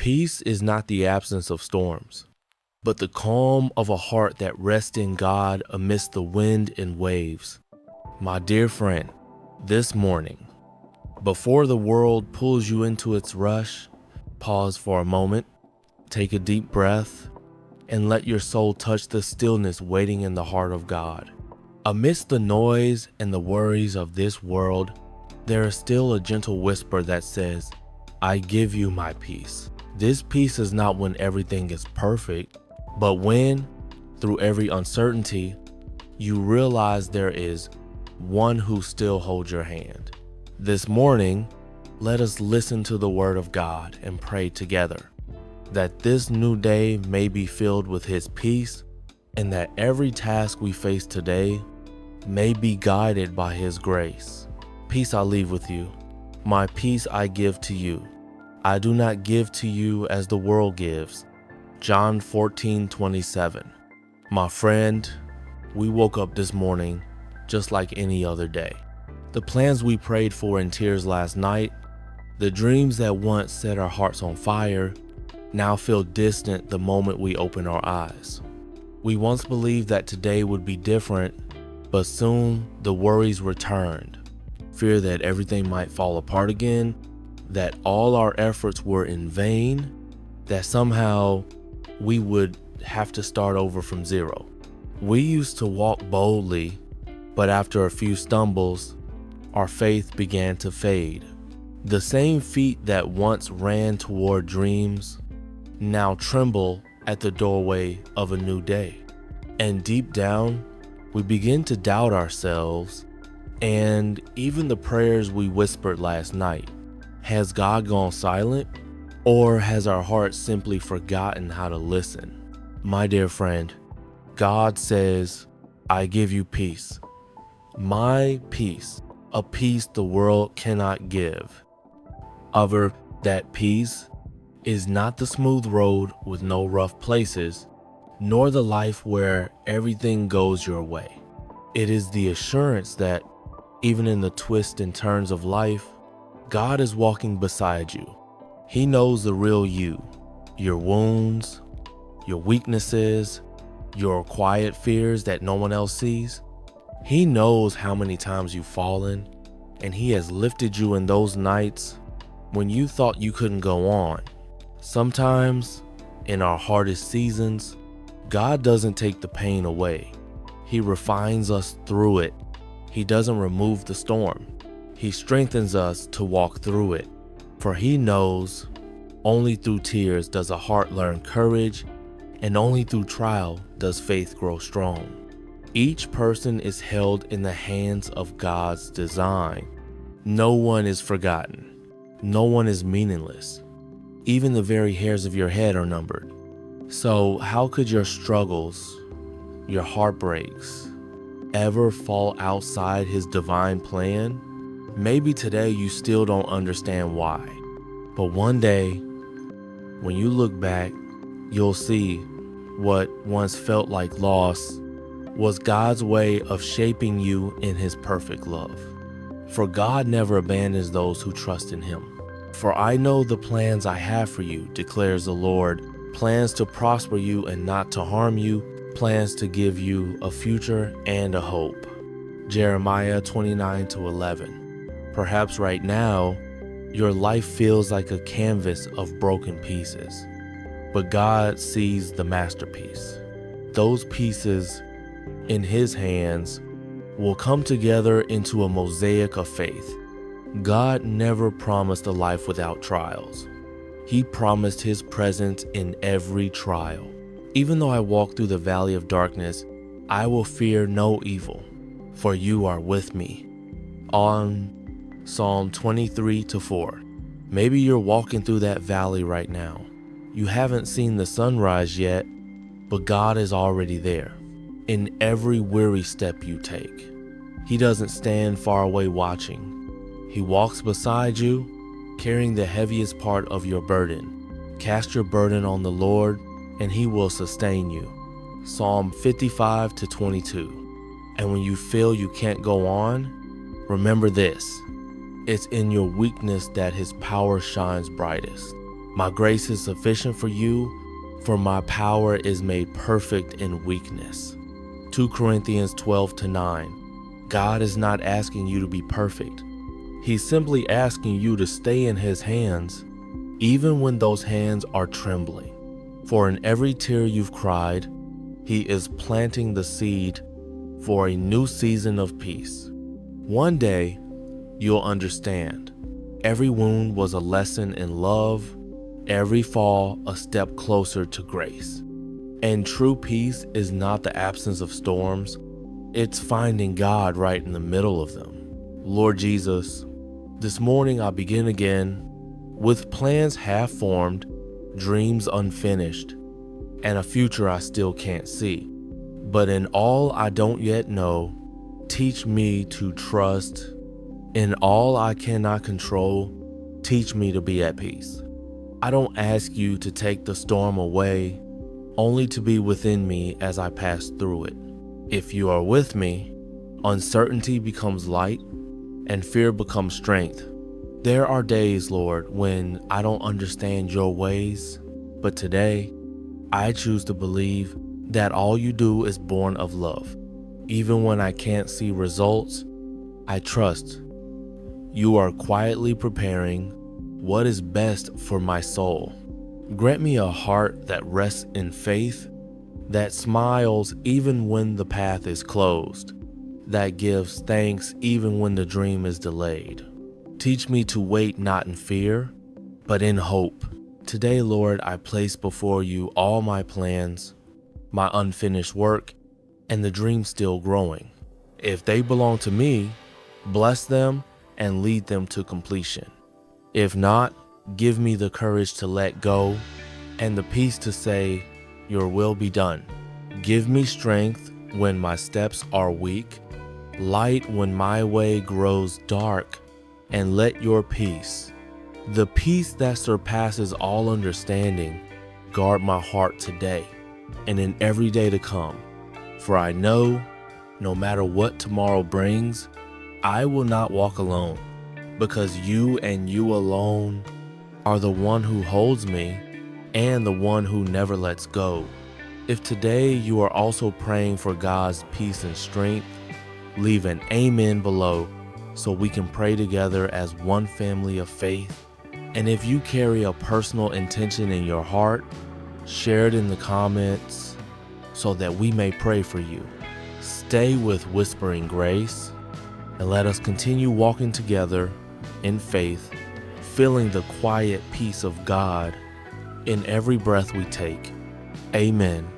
Peace is not the absence of storms, but the calm of a heart that rests in God amidst the wind and waves. My dear friend, this morning, before the world pulls you into its rush, pause for a moment, take a deep breath, and let your soul touch the stillness waiting in the heart of God. Amidst the noise and the worries of this world, there is still a gentle whisper that says, I give you my peace. This peace is not when everything is perfect, but when, through every uncertainty, you realize there is one who still holds your hand. This morning, let us listen to the word of God and pray together, that this new day may be filled with his peace, and that every task we face today may be guided by his grace. Peace I leave with you. My peace I give to you. I do not give to you as the world gives. John 14:27. My friend, we woke up this morning just like any other day. The plans we prayed for in tears last night, the dreams that once set our hearts on fire, now feel distant the moment we open our eyes. We once believed that today would be different, but soon the worries returned. Fear that everything might fall apart again, that all our efforts were in vain, that somehow we would have to start over from zero. We used to walk boldly, but after a few stumbles, our faith began to fade. The same feet that once ran toward dreams now tremble at the doorway of a new day. And deep down, we begin to doubt ourselves and even the prayers we whispered last night. Has God gone silent? Or has our hearts simply forgotten how to listen? My dear friend, God says, I give you peace. My peace, a peace the world cannot give. However, that peace is not the smooth road with no rough places, nor the life where everything goes your way. It is the assurance that even in the twists and turns of life, God is walking beside you. He knows the real you, your wounds, your weaknesses, your quiet fears that no one else sees. He knows how many times you've fallen, and he has lifted you in those nights when you thought you couldn't go on. Sometimes, in our hardest seasons, God doesn't take the pain away. He refines us through it. He doesn't remove the storm. He strengthens us to walk through it. For he knows only through tears does a heart learn courage, and only through trial does faith grow strong. Each person is held in the hands of God's design. No one is forgotten. No one is meaningless. Even the very hairs of your head are numbered. So how could your struggles, your heartbreaks, ever fall outside his divine plan? Maybe today you still don't understand why, but one day, when you look back, you'll see what once felt like loss was God's way of shaping you in his perfect love. For God never abandons those who trust in him. For I know the plans I have for you, declares the Lord, plans to prosper you and not to harm you, plans to give you a future and a hope. Jeremiah 29:11. Perhaps right now, your life feels like a canvas of broken pieces, but God sees the masterpiece. Those pieces in his hands will come together into a mosaic of faith. God never promised a life without trials. He promised his presence in every trial. Even though I walk through the valley of darkness, I will fear no evil, for you are with me. On Psalm 23:4. Maybe you're walking through that valley right now. You haven't seen the sunrise yet, but God is already there. In every weary step you take, he doesn't stand far away watching. He walks beside you, carrying the heaviest part of your burden. Cast your burden on the Lord, and he will sustain you. Psalm 55:22. And when you feel you can't go on, remember this: it's in your weakness that his power shines brightest. My grace is sufficient for you, for my power is made perfect in weakness. 2 Corinthians 12-9. God is not asking you to be perfect. He's simply asking you to stay in His hands, even when those hands are trembling. For in every tear you've cried, He is planting the seed for a new season of peace. One day, you'll understand. Every wound was a lesson in love, every fall a step closer to grace. And true peace is not the absence of storms, it's finding God right in the middle of them. Lord Jesus, this morning I begin again with plans half formed, dreams unfinished, and a future I still can't see. But in all I don't yet know, teach me to trust. In all I cannot control, teach me to be at peace. I don't ask you to take the storm away, only to be within me as I pass through it. If you are with me, uncertainty becomes light and fear becomes strength. There are days, Lord, when I don't understand your ways, but today I choose to believe that all you do is born of love. Even when I can't see results, I trust you are quietly preparing what is best for my soul. Grant me a heart that rests in faith, that smiles even when the path is closed, that gives thanks even when the dream is delayed. Teach me to wait not in fear, but in hope. Today, Lord, I place before you all my plans, my unfinished work, and the dream still growing. If they belong to me, bless them and lead them to completion. If not, give me the courage to let go and the peace to say, your will be done. Give me strength when my steps are weak, light when my way grows dark, and let your peace, the peace that surpasses all understanding, guard my heart today and in every day to come. For I know, no matter what tomorrow brings, I will not walk alone, because you and you alone are the one who holds me and the one who never lets go. If today you are also praying for God's peace and strength, leave an amen below so we can pray together as one family of faith. And if you carry a personal intention in your heart, share it in the comments so that we may pray for you. Stay with Whispering Grace and let us continue walking together in faith, feeling the quiet peace of God in every breath we take. Amen.